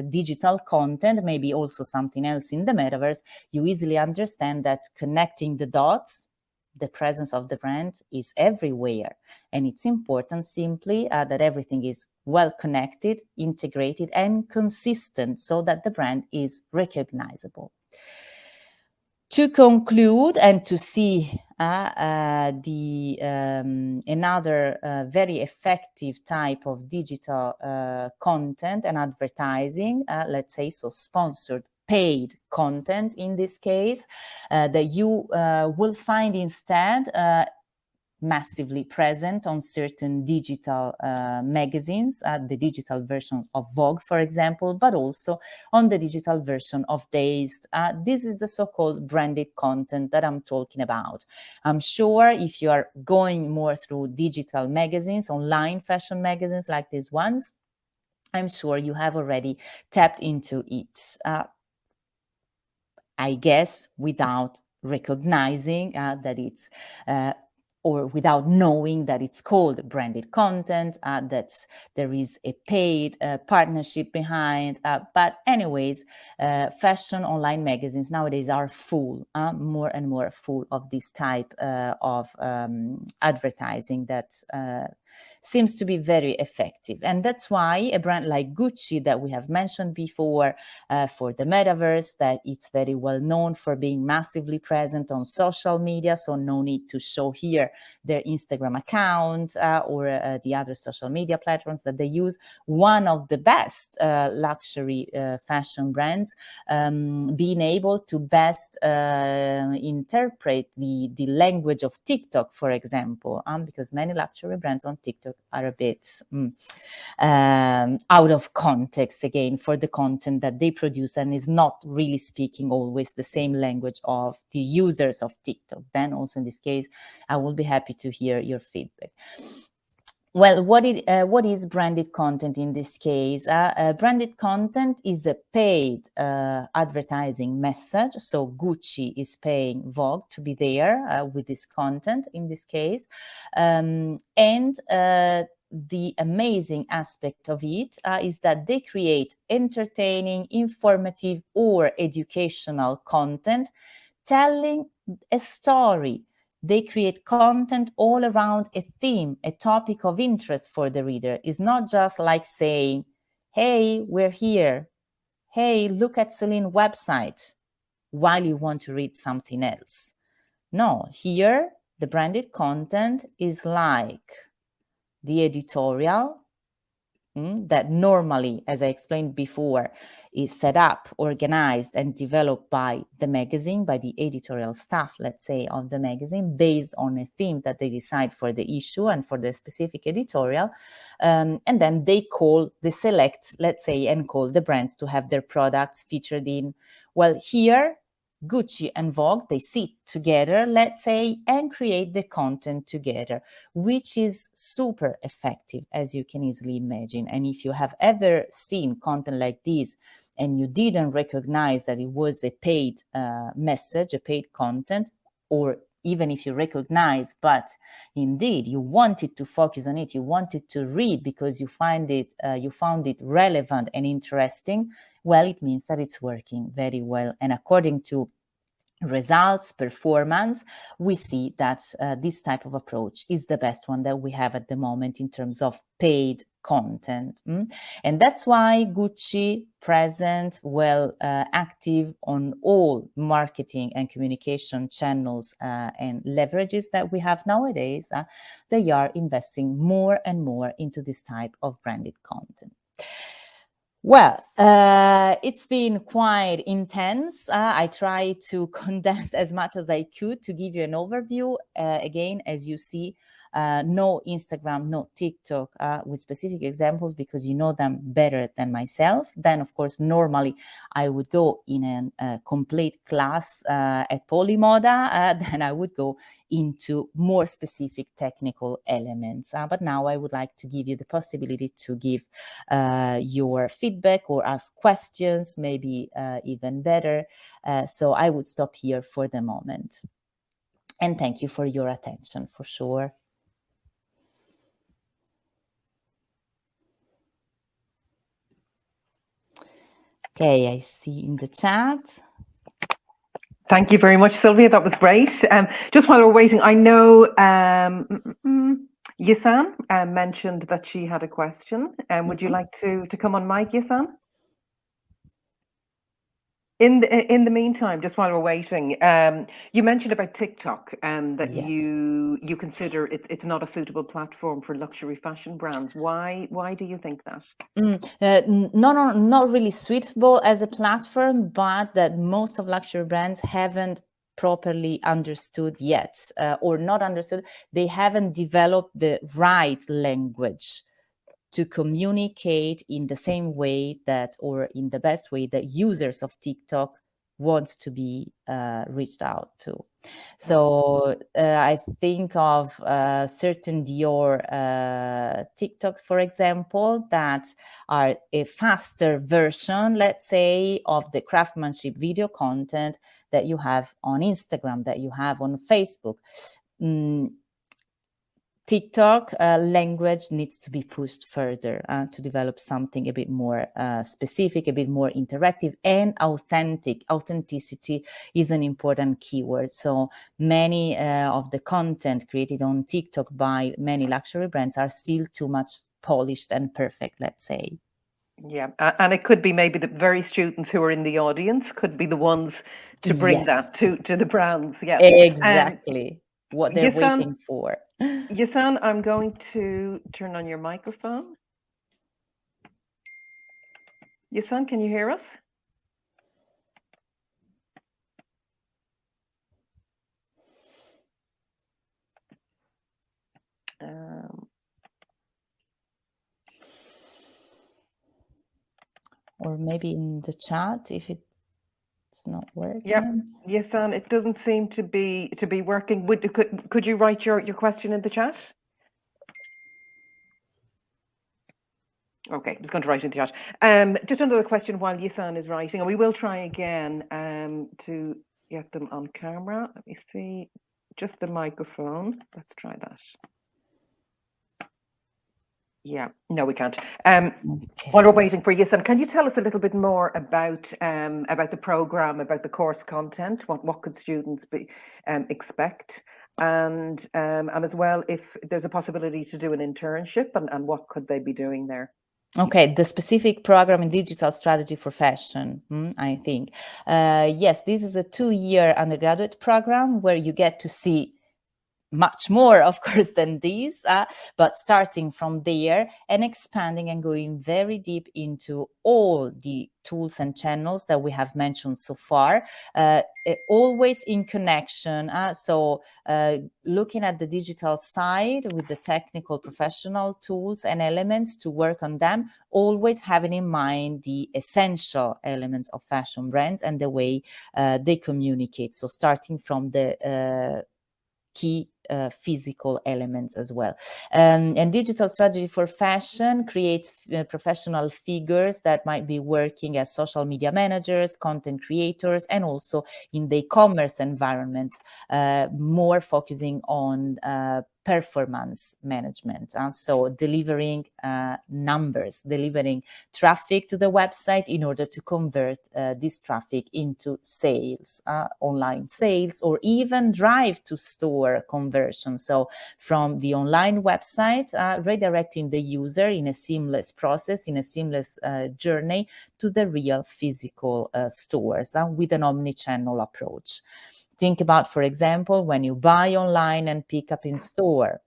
digital content, maybe also something else in the metaverse, you easily understand that connecting the dots, the presence of the brand is everywhere. And it's important simply that everything is well connected, integrated, and consistent so that the brand is recognizable. To conclude and to see another very effective type of digital content and advertising, let's say, so sponsored paid content in this case, that you will find instead massively present on certain digital magazines, the digital versions of Vogue, for example, but also on the digital version of Dazed. This is the so-called branded content that I'm talking about. I'm sure if you are going more through digital magazines, online fashion magazines like these ones, I'm sure you have already tapped into it. I guess without recognizing that it's or without knowing that it's called branded content, that there is a paid partnership behind. But anyways, fashion online magazines nowadays are full, more and more full of this type of advertising that seems to be very effective. And that's why a brand like Gucci that we have mentioned before for the metaverse, that it's very well known for being massively present on social media. So no need to show here their Instagram account or the other social media platforms that they use. One of the best luxury fashion brands being able to best interpret the language of TikTok, for example, because many luxury brands on TikTok are a bit out of context again for the content that they produce and is not really speaking always the same language of the users of TikTok. Then also in this case, I will be happy to hear your feedback. Well, what is branded content in this case? Branded content is a paid advertising message. So Gucci is paying Vogue to be there with this content in this case. And the amazing aspect of it is that they create entertaining, informative, or educational content telling a story. They create content all around a theme, a topic of interest for the reader. It's not just like saying, hey, we're here. Hey, look at Celine's website while you want to read something else. No, here the branded content is like the editorial that normally, as I explained before, is set up, organized, and developed by the magazine, by the editorial staff, let's say, of the magazine, based on a theme that they decide for the issue and for the specific editorial. And then they select, let's say, and call the brands to have their products featured in. Well, here, Gucci and Vogue, they sit together, let's say, and create the content together, which is super effective, as you can easily imagine. And if you have ever seen content like this and you didn't recognize that it was a paid message, a paid content, or even if you recognize, but indeed you wanted to focus on it, you wanted to read because you found it relevant and interesting, well, it means that it's working very well. And according to results, performance, we see that this type of approach is the best one that we have at the moment in terms of paid content. And that's why Gucci present, well, active on all marketing and communication channels and leverages that we have nowadays, they are investing more and more into this type of branded content. Well, it's been quite intense. I tried to condense as much as I could to give you an overview. Again, as you see, no Instagram, no TikTok with specific examples because you know them better than myself. Then, of course, normally I would go in a complete class at Polymoda. Then I would go into more specific technical elements. But now I would like to give you the possibility to give your feedback or ask questions, maybe even better. So I would stop here for the moment. And thank you for your attention, for sure. Okay, I see in the chat. Thank you very much, Sylvia. That was great. Just while we're waiting, I know Yisan mentioned that she had a question. Would you like to come on mic, Yisan? In the meantime, just while we're waiting, you mentioned about TikTok and that Yes. you consider it's not a suitable platform for luxury fashion brands. Why do you think that? Not really suitable as a platform, but that most of luxury brands haven't properly understood yet, or not understood. They haven't developed the right language to communicate in the same way that, or in the best way that users of TikTok wants to be reached out to. So I think of certain Dior TikToks, for example, that are a faster version, let's say, of the craftsmanship video content that you have on Instagram, that you have on Facebook. TikTok language needs to be pushed further to develop something a bit more specific, a bit more interactive and authentic. Authenticity is an important keyword. So many of the content created on TikTok by many luxury brands are still too much polished and perfect, let's say. Yeah, and it could be maybe the very students who are in the audience could be the ones to bring that to the brands. Yeah, Exactly what they're waiting for. Yasan, I'm going to turn on your microphone. Yasan, can you hear us? Or maybe in the chat if it's not working. Yep. Yasan, it doesn't seem to be working. Could you write your question in the chat? Okay, just going to write in the chat. Just another question while Yasan is writing, and we will try again to get them on camera. Let me see, just the microphone. Let's try that. Yeah, no, we can't. Okay. While we're waiting for Yasan, can you tell us a little bit more about the program, about the course content? What could students expect? And as well, if there's a possibility to do an internship, and what could they be doing there? Okay, the specific program in digital strategy for fashion, I think. Yes, this is a 2-year undergraduate program where you get to see much more, of course, than these, but starting from there and expanding and going very deep into all the tools and channels that we have mentioned so far, always in connection. So looking at the digital side with the technical professional tools and elements to work on them, always having in mind the essential elements of fashion brands and the way they communicate. So starting from the key physical elements as well. And digital strategy for fashion creates professional figures that might be working as social media managers, content creators, and also in the e-commerce environment, more focusing on performance management. So delivering numbers, delivering traffic to the website in order to convert this traffic into sales, online sales, or even drive to store conversion. So from the online website, redirecting the user in a seamless process, in a seamless journey to the real physical stores with an omni-channel approach. Think about, for example, when you buy online and pick up in store.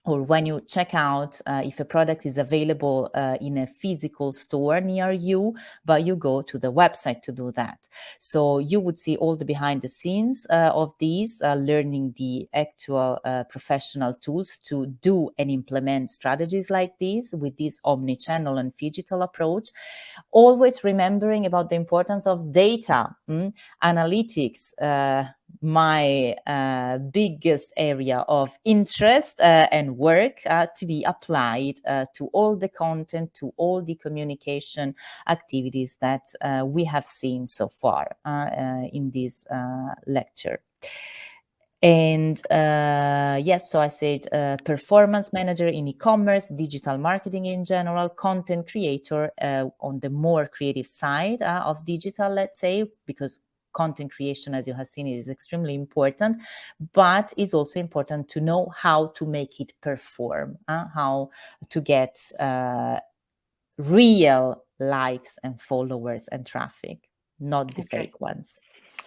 Or when you check out if a product is available in a physical store near you, but you go to the website to do that. So you would see all the behind the scenes of these, learning the actual professional tools to do and implement strategies like these with this omni-channel and phygital approach. Always remembering about the importance of data, analytics, my biggest area of interest and work to be applied to all the content, to all the communication activities that we have seen so far in this lecture. And yes, so I said performance manager in e-commerce, digital marketing in general, content creator on the more creative side of digital, let's say, because content creation, as you have seen, is extremely important, but it's also important to know how to make it perform, how to get real likes and followers and traffic. not the Okay. fake ones.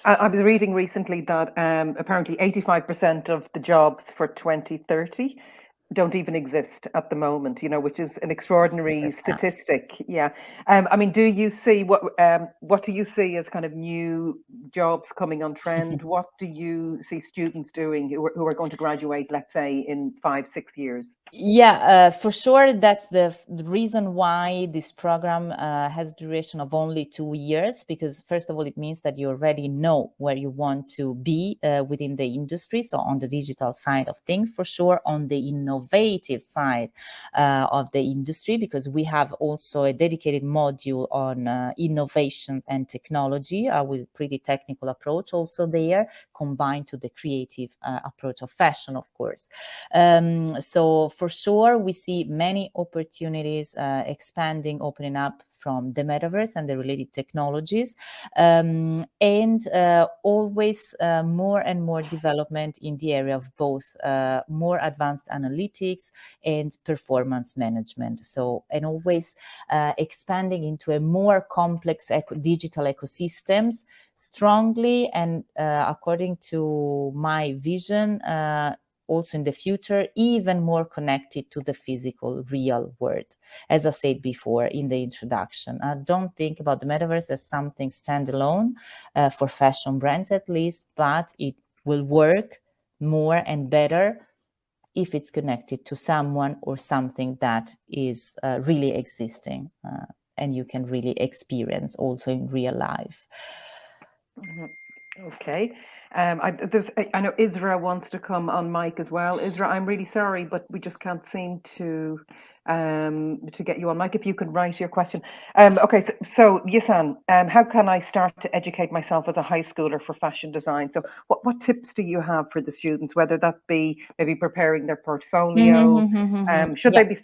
I was reading recently that apparently 85% of the jobs for 2030 don't even exist at the moment, which is an Super extraordinary fast. statistic. Yeah. I mean, do you see what do you see as kind of new jobs coming on trend? What do you see students doing who are going to graduate, let's say, in 5-6 years? Yeah, for sure. That's the reason why this program has duration of only 2 years, because first of all, it means that you already know where you want to be within the industry. So on the digital side of things, for sure, on the innovative side of the industry, because we have also a dedicated module on innovation and technology with pretty technical approach also there, combined to the creative approach of fashion, of course. So for sure, we see many opportunities expanding, opening up from the metaverse and the related technologies, and always more and more development in the area of both more advanced analytics and performance management. So, and always expanding into a more complex digital ecosystems strongly, and according to my vision, also in the future, even more connected to the physical real world. As I said before in the introduction, don't think about the metaverse as something standalone for fashion brands at least, but it will work more and better if it's connected to someone or something that is really existing and you can really experience also in real life. Okay. I know Isra wants to come on mic as well. Isra, I'm really sorry, but we just can't seem to get you on mic. If you could write your question. Okay, so Yisan, how can I start to educate myself as a high schooler for fashion design? So what tips do you have for the students, whether that be maybe preparing their portfolio? Should Yeah. they be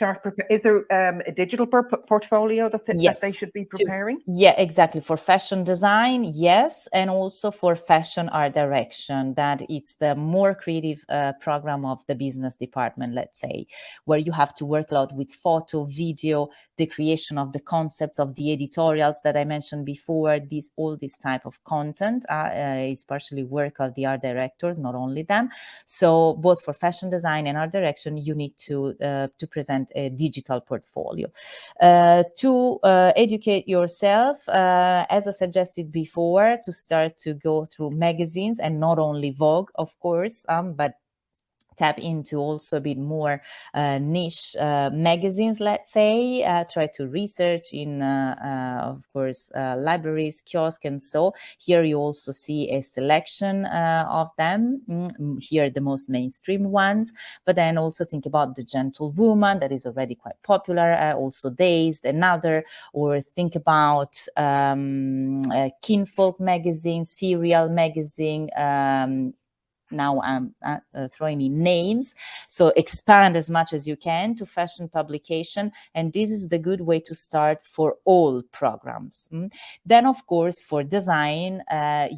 is there a digital portfolio that they should be preparing? Yeah, exactly. For fashion design, yes. And also for fashion art direction, that it's the more creative program of the business department, let's say, where you have to work a lot with photo, video, the creation of the concepts of the editorials that I mentioned before. All this type of content is partially work of the art directors, not only them. So both for fashion design and art direction, you need to present a digital portfolio. To educate yourself, as I suggested before, to start to go through magazines, and not only Vogue, of course, but tap into also a bit more niche magazines, let's say, try to research in, of course, libraries, kiosks, and so. Here you also see a selection of them. Here the most mainstream ones, but then also think about the Gentle Woman, that is already quite popular, also Dazed, another, or think about Kinfolk magazine, Serial magazine, now I'm throwing in names. So expand as much as you can to fashion publication. And this is the good way to start for all programs. Then, of course, for design,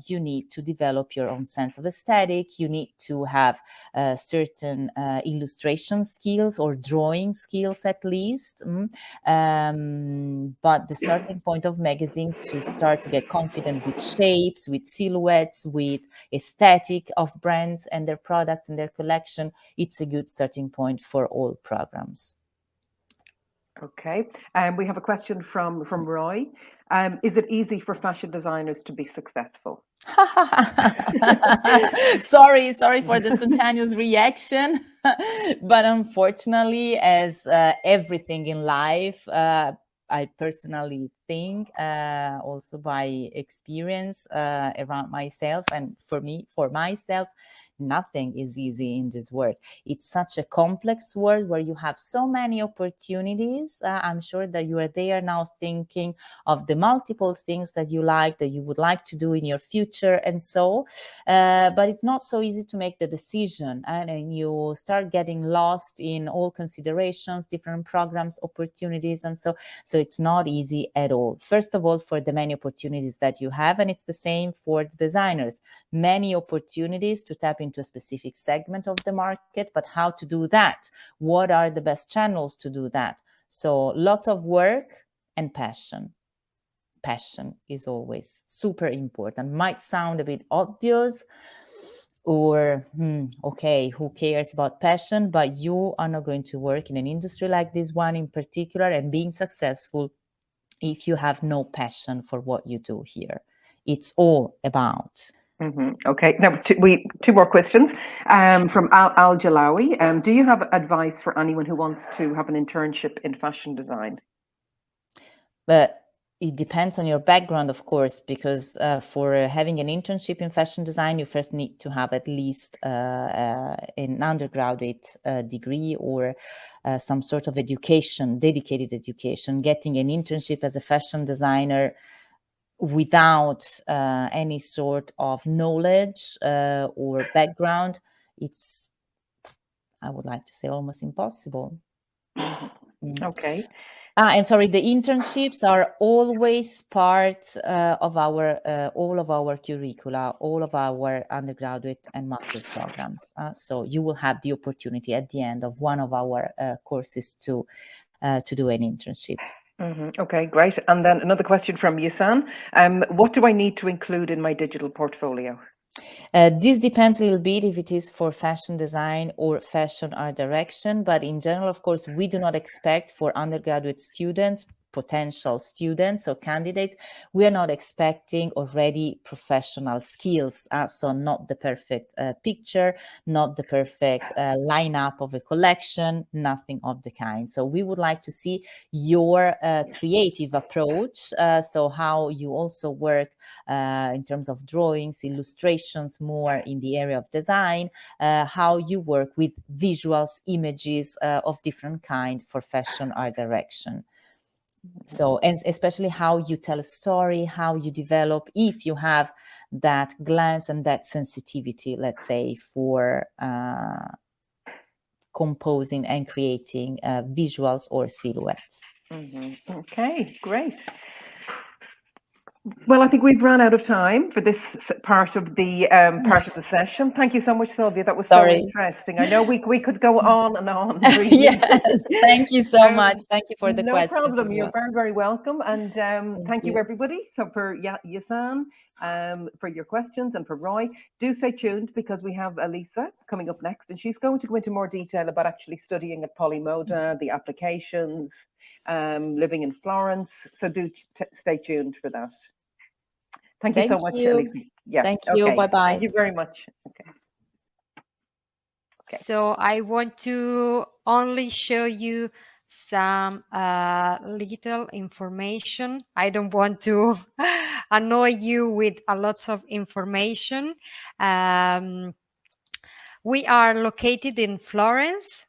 you need to develop your own sense of aesthetic. You need to have certain illustration skills or drawing skills at least. But the starting point of magazine to start to get confident with shapes, with silhouettes, with aesthetic of brands and their products and their collection, it's a good starting point for all programs. Okay. We have a question from Roy. Is it easy for fashion designers to be successful? sorry for the spontaneous reaction. But unfortunately, as everything in life, I personally think, also by experience around myself, and for myself, nothing is easy in this world. It's such a complex world where you have so many opportunities. I'm sure that you are there now thinking of the multiple things that you like, that you would like to do in your future, and so. But it's not so easy to make the decision, and you start getting lost in all considerations, different programs, opportunities, and so it's not easy at all. First of all, for the many opportunities that you have, and it's the same for the designers, many opportunities to tap into a specific segment of the market, but how to do that? What are the best channels to do that? So lots of work and passion passion is always super important. Might sound a bit obvious, or okay, who cares about passion? But you are not going to work in an industry like this one in particular and being successful if you have no passion for what you do here. It's all about. Okay, now two more questions from Al Jalawi. Do you have advice for anyone who wants to have an internship in fashion design? But it depends on your background, of course, because for having an internship in fashion design, you first need to have at least an undergraduate degree or some sort of education, dedicated education. Getting an internship as a fashion designer without any sort of knowledge or background, it's, I would like to say, almost impossible. Okay. And sorry, the internships are always part of our all of our curricula, all of our undergraduate and master programs. So you will have the opportunity at the end of one of our courses to do an internship. Okay, great. And then another question from Yusan. What do I need to include in my digital portfolio? This depends a little bit if it is for fashion design or fashion art direction, but in general, of course, we do not expect for undergraduate students, potential students or candidates, we are not expecting already professional skills. So not the perfect picture, not the perfect lineup of a collection, nothing of the kind. So we would like to see your creative approach. So how you also work in terms of drawings, illustrations, more in the area of design, how you work with visuals, images of different kind for fashion art direction. So, and especially how you tell a story, how you develop, if you have that glance and that sensitivity, let's say, for composing and creating visuals or silhouettes. Okay, great. Well, I think we've run out of time for this part of the session. Thank you so much, Sylvia. That was so interesting. I know we could go on and on. Really. Yes, thank you so much. Thank you for the questions. No problem. You're very, very welcome. And thank you, everybody. So for Yasan, for your questions, and for Roy, do stay tuned because we have Elisa coming up next, and she's going to go into more detail about actually studying at Polymoda, the applications, living in Florence. So do stay tuned for that. Thank you so much, Elisa. Yeah. Thank you. Bye-bye. Thank you very much. Okay. So I want to only show you some little information. I don't want to annoy you with a lot of information. We are located in Florence.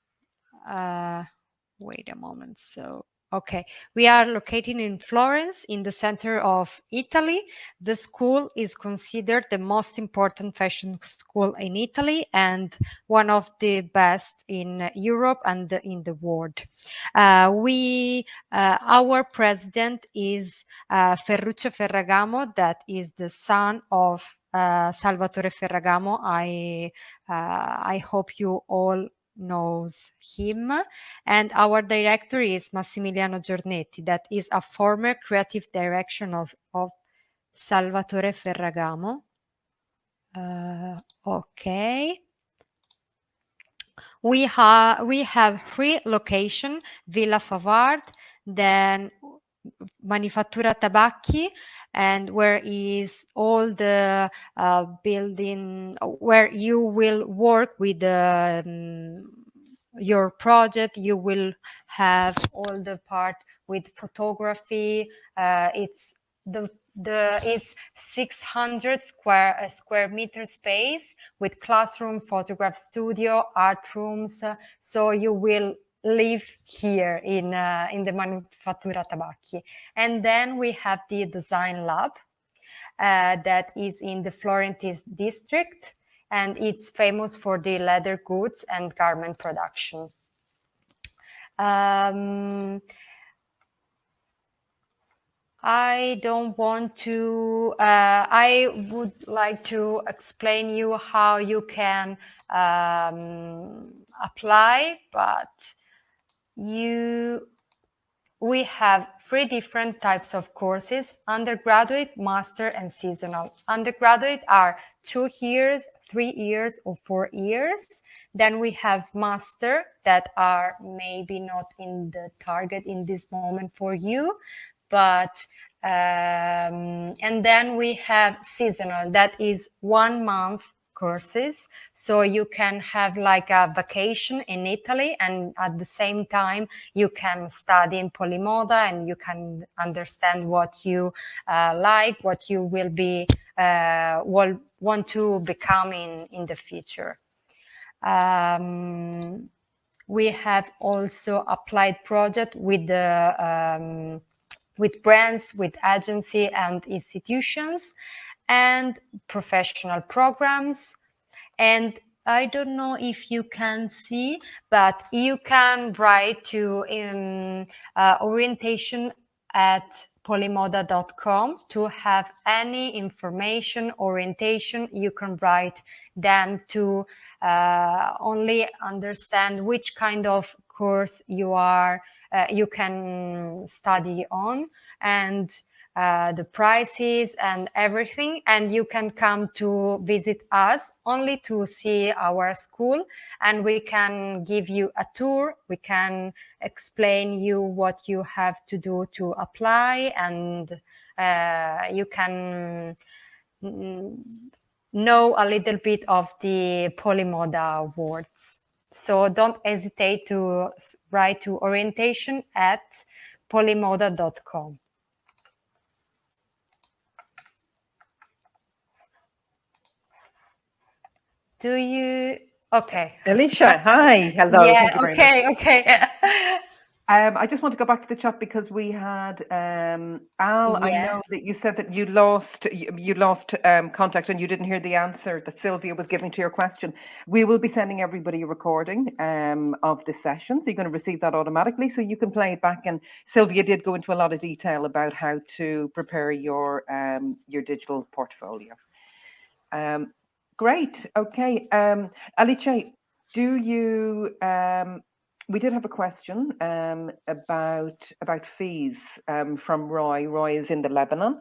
Wait a moment. So, okay. We are located in Florence, in the center of Italy. The school is considered the most important fashion school in Italy and one of the best in Europe and in the world. Our president is Ferruccio Ferragamo, that is the son of Salvatore Ferragamo. I hope you all knows him. And our director is Massimiliano Giornetti, that is a former creative director of Salvatore Ferragamo. Okay. We have 3 locations: Villa Favard, then Manifattura Tabacchi, and where is all the building where you will work with your project. You will have all the part with photography. It's it's 600 square meter space with classroom, photograph studio, art rooms. So you will live here in the Manifattura Tabacchi. And then we have the design lab that is in the Florentine district, and it's famous for the leather goods and garment production. I don't want to, I would like to explain you how you can apply, but you we have 3 different types of courses: undergraduate, master, and seasonal. Undergraduate are 2 years, 3 years, or 4 years. Then we have master that are maybe not in the target in this moment for you, but and then we have seasonal, that is 1 month courses, so you can have like a vacation in Italy, and at the same time you can study in Polymoda, and you can understand what you like, what you will be want to become in the future. We have also applied project with the with brands, with agency and institutions, and professional programs. And I don't know if you can see, but you can write to orientation at polymoda.com to have any information, orientation. You can write them to only understand which kind of course you are you can study on, and the prices and everything, and you can come to visit us only to see our school, and we can give you a tour. We can explain you what you have to do to apply, and you can know a little bit of the Polymoda world. So don't hesitate to write to orientation at polymoda.com. Do you? Okay. Alicia, hi. Hello. Yeah. Thank you very much. Okay. I just want to go back to the chat because we had Al. I Yeah. know that you said that you lost contact and you didn't hear the answer that Sylvia was giving to your question. We will be sending everybody a recording of this session, so you're going to receive that automatically, so you can play it back. And Sylvia did go into a lot of detail about how to prepare your digital portfolio. Great. Okay. Alicia, do you? We did have a question about fees from Roy. Roy is in the Lebanon.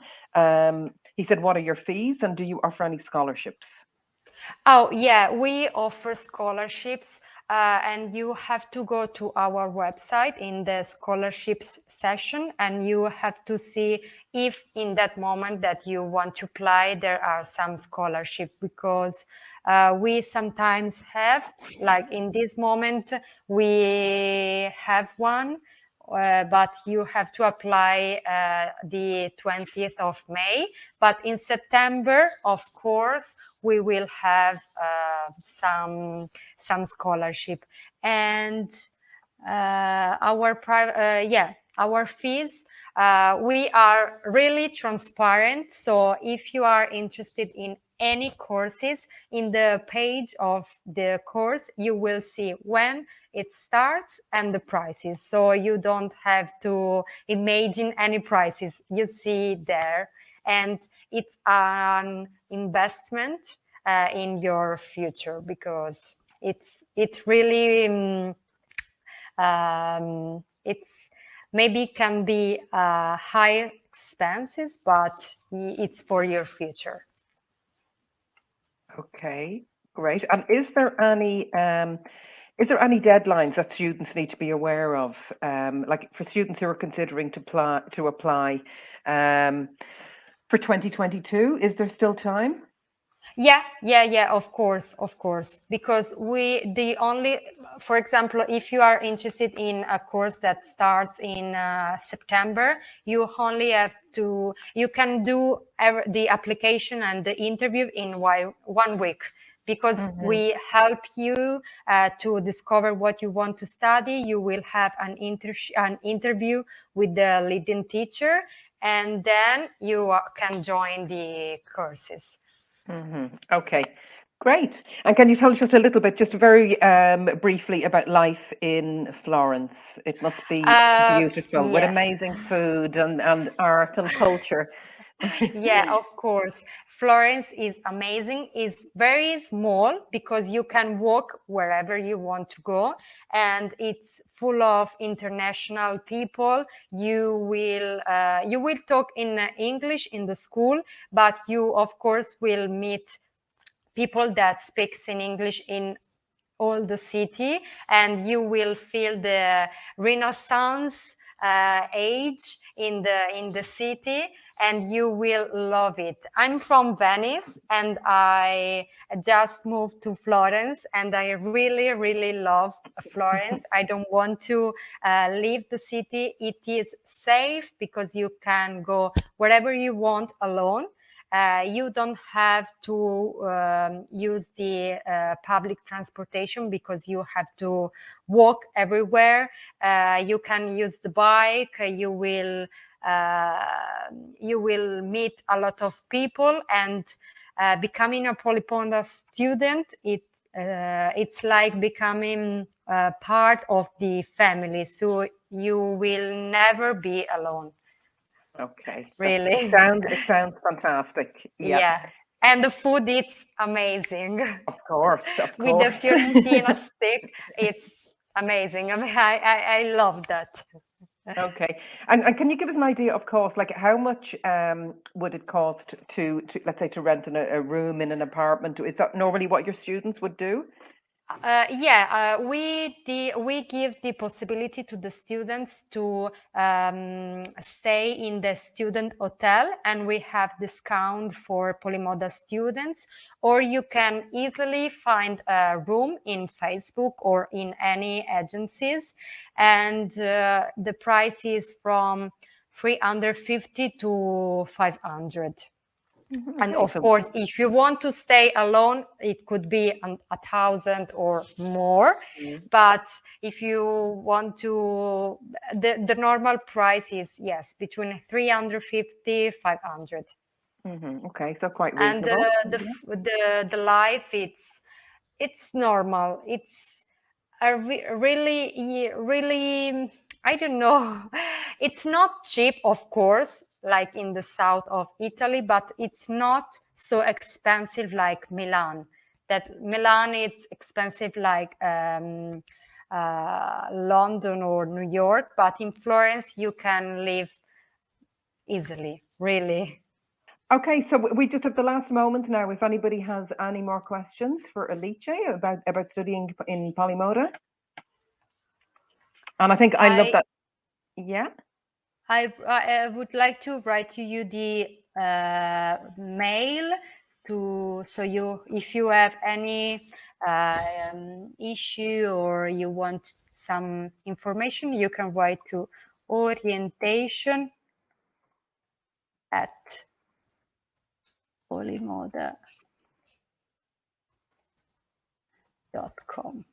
He said, "What are your fees, and do you offer any scholarships?" Oh, yeah, we offer scholarships, and you have to go to our website in the scholarships session, and you have to see if in that moment that you want to apply, there are some scholarships, because we sometimes have, like in this moment, we have one, but you have to apply the 20th of May. But in September, of course, we will have some scholarship. And our fees, we are really transparent. So if you are interested in any courses, in the page of the course, you will see when it starts and the prices. So you don't have to imagine any prices. You see there, and it's an investment in your future, because it's really it's maybe can be high expenses, but it's for your future. Okay, great. And is there any deadlines that students need to be aware of? Like for students who are considering to apply for 2022, is there still time? Yeah, of course, because for example, if you are interested in a course that starts in September, you can do the application and the interview in 1 week, because we help you to discover what you want to study. You will have an interview with the leading teacher, and then you can join the courses. Okay, great. And can you tell us just a little bit, just very briefly, about life in Florence? It must be beautiful with amazing food and art and culture. Yeah, of course. Florence is amazing. It's very small because you can walk wherever you want to go, and it's full of international people. You will talk in English in the school, but you of course will meet people that speaks in English in all the city, and you will feel the Renaissance age in the city, and you will love it. I'm from Venice, and I just moved to Florence, and I really, really love Florence. I don't want to leave the city. It is safe because you can go wherever you want alone. You don't have to use the public transportation because you have to walk everywhere. You can use the bike. You will meet a lot of people, and becoming a Polyponda student, it's like becoming part of the family. So you will never be alone. Okay. Really. It sounds fantastic. Yeah. Yeah. And the food is amazing. Of course. With the Fiorentina stick, it's amazing. I mean, I love that. Okay. And can you give us an idea of cost? Like how much would it cost to let's say to rent a room in an apartment? Is that normally what your students would do? We give the possibility to the students to stay in the student hotel, and we have discount for Polymoda students. Or you can easily find a room in Facebook or in any agencies, and the price is from 350 to 500. And of course, if you want to stay alone, it could be 1,000 or more. But if you want to, the normal price is, yes, between 350, 500. Okay, so quite reasonable. And the life, it's normal. It's really, I don't know. It's not cheap, of course, like in the south of Italy, but it's not so expensive like Milan. That Milan, it's expensive like London or New York, but in Florence you can live easily, really. Okay, so we just have the last moment now. If anybody has any more questions for Alice about studying in Polymoda. And I think I love that. Yeah. I would like to write to you the mail if you have any issue or you want some information, you can write to orientation@polymoda.com.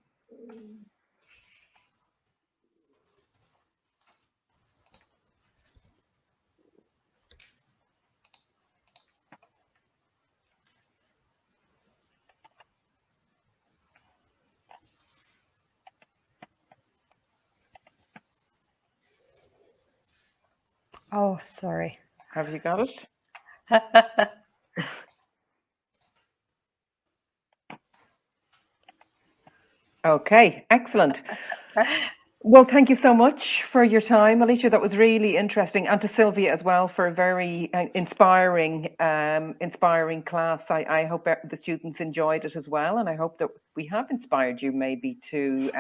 Oh, sorry. Have you got it? Okay, excellent. Well, thank you so much for your time, Alicia. That was really interesting, and to Sylvia as well for a very inspiring class. I hope the students enjoyed it as well, and I hope that we have inspired you maybe to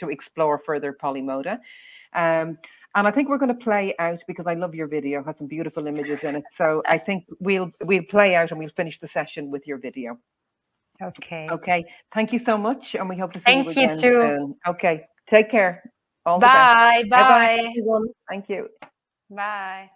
explore further Polymoda. And I think we're going to play out, because I love your video, it has some beautiful images in it. So I think we'll play out and we'll finish the session with your video. Okay. Okay. Thank you so much, and we hope to see Thank you again you too. soon. Okay. Take care. All Bye. the best. Bye-bye, Bye. everyone. Thank you. Bye.